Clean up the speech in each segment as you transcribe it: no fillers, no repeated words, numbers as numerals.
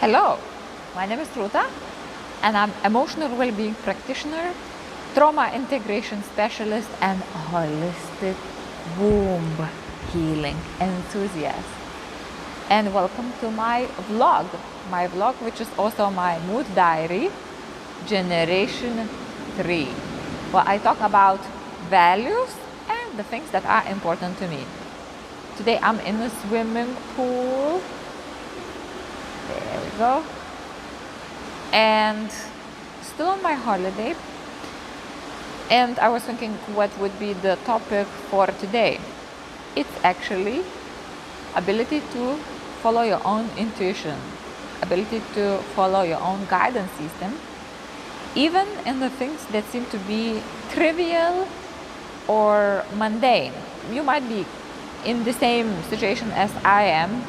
Hello, my name is Ruta and I'm emotional well-being practitioner, trauma integration specialist and holistic womb healing enthusiast. And welcome to my vlog which is also my mood diary, Generation 3, where I talk about values and the things that are important to me. Today I'm in a swimming pool. There we go. And still on my holiday. And I was thinking what would be the topic for today. It's actually ability to follow your own intuition, ability to follow your own guidance system, even in the things that seem to be trivial or mundane. You might be in the same situation as I am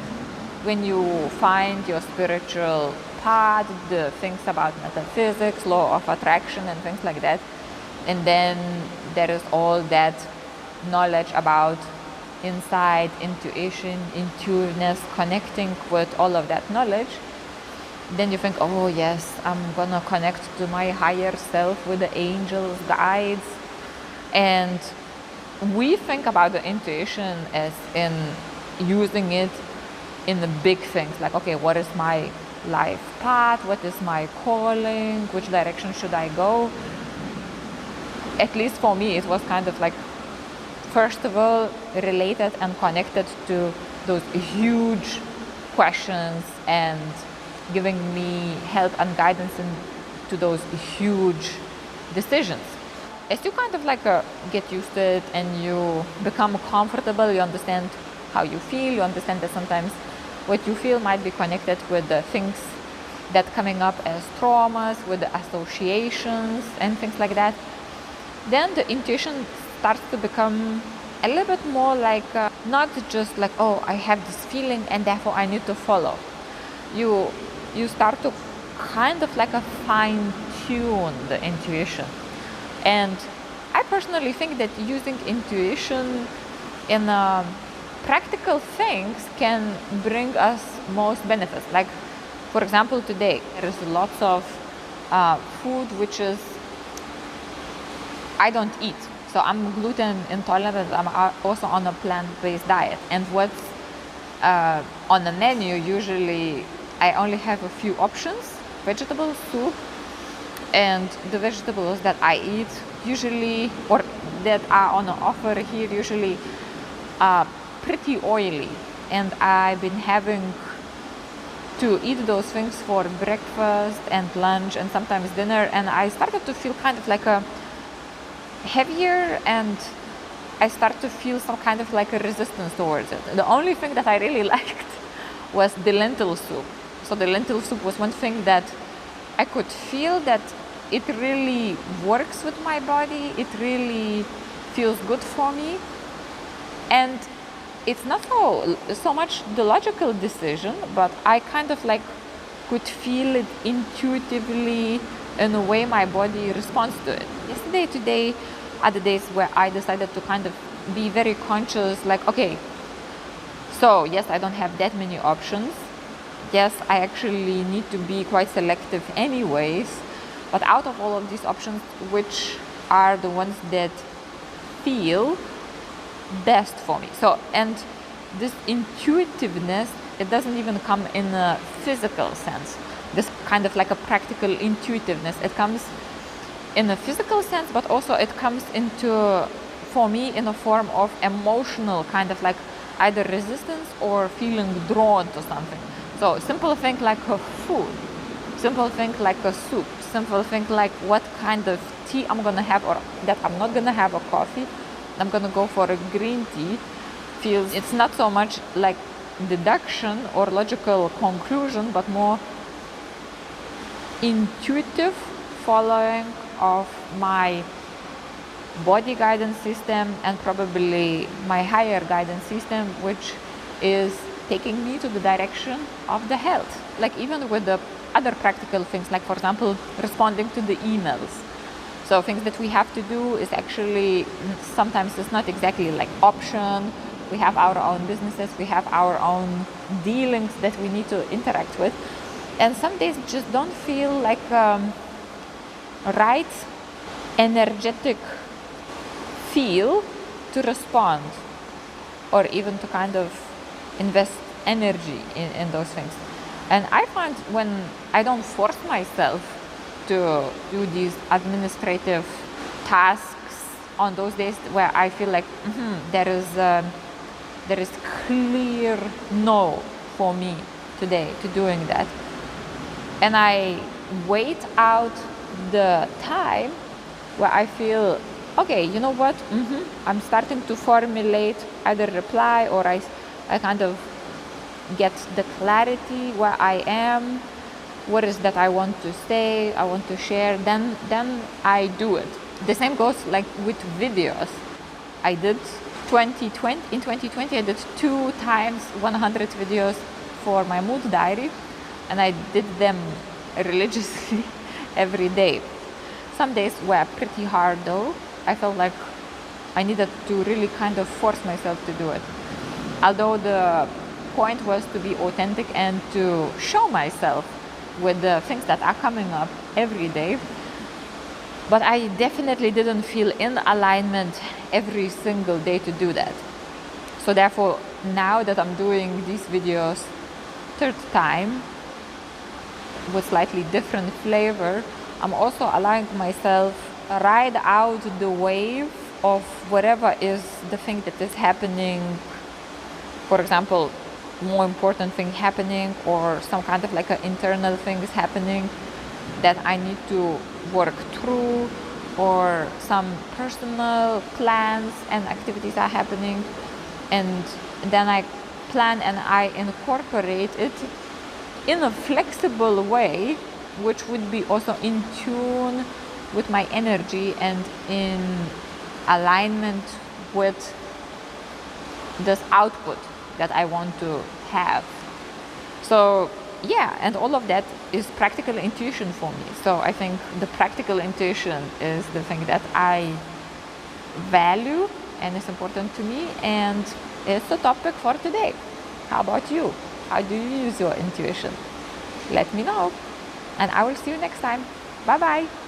when you find your spiritual path, the things about metaphysics, law of attraction and things like that. And then there is all that knowledge about insight, intuition, intuitiveness, connecting with all of that knowledge. Then you think, oh yes, I'm gonna connect to my higher self with the angels, guides. And we think about the intuition as in using it in the big things, like, okay, what is my life path? What is my calling? Which direction should I go? At least for me, it was kind of like, first of all, related and connected to those huge questions and giving me help and guidance into those huge decisions. As you kind of like get used to it and you become comfortable, you understand how you feel, you understand that sometimes what you feel might be connected with the things that coming up as traumas, with the associations and things like that. Then the intuition starts to become a little bit more like not just like, oh, I have this feeling and therefore I need to follow. You start to kind of like a fine-tune the intuition. And I personally think that using intuition in practical things can bring us most benefits. Like, for example, today there is lots of food which is I don't eat. So I'm gluten intolerant. I'm also on a plant-based diet. And what's on the menu, usually I only have a few options: vegetable soup, and the vegetables that I eat usually, or that are on offer here, usually pretty oily, and I've been having to eat those things for breakfast and lunch and sometimes dinner, and I started to feel kind of like a heavier, and I started to feel some kind of like a resistance towards it. The only thing that I really liked was the lentil soup. So the lentil soup was one thing that I could feel that it really works with my body, it really feels good for me, and it's not so much the logical decision, but I kind of like could feel it intuitively in a way my body responds to it. Yesterday, today are the days where I decided to kind of be very conscious, like, okay, so yes, I don't have that many options. Yes, I actually need to be quite selective anyways, but out of all of these options, which are the ones that feel best for me? So, and this intuitiveness, it doesn't even come in a physical sense. This kind of like a practical intuitiveness, it comes in a physical sense, but also it comes into, for me, in a form of emotional kind of like either resistance or feeling drawn to something. So simple thing like a food, simple thing like a soup, simple thing like what kind of tea I'm gonna have, or that I'm not gonna have a coffee, I'm gonna go for a green tea. Feels, it's not so much like deduction or logical conclusion, but more intuitive following of my body guidance system and probably my higher guidance system, which is taking me to the direction of the health. Like even with the other practical things, like for example, responding to the emails. So things that we have to do is actually, sometimes it's not exactly like option. We have our own businesses, we have our own dealings that we need to interact with. And some days just don't feel like right energetic feel to respond or even to kind of invest energy in those things. And I find when I don't force myself to do these administrative tasks on those days where I feel like there is clear no for me today to doing that, and I wait out the time where I feel, okay, you know what, I'm starting to formulate either reply or I kind of get the clarity where I am, what is that I want to say, I want to share, then I do it. The same goes like with videos. I did in 2020 I did 2 times 100 videos for my mood diary, and I did them religiously every day. Some days were pretty hard though. I felt like I needed to really kind of force myself to do it. Although the point was to be authentic and to show myself with the things that are coming up every day. But I definitely didn't feel in alignment every single day to do that. So therefore, now that I'm doing these videos 3rd time with slightly different flavor, I'm also allowing myself ride out the wave of whatever is the thing that is happening. For example, more important thing happening, or some kind of like an internal thing is happening that I need to work through, or some personal plans and activities are happening, and then I plan and I incorporate it in a flexible way, which would be also in tune with my energy and in alignment with this output that I want to have. So yeah, and all of that is practical intuition for me. So I think the practical intuition is the thing that I value and is important to me, and it's the topic for today. How about you? How do you use your intuition? Let me know, and I will see you next time. Bye bye.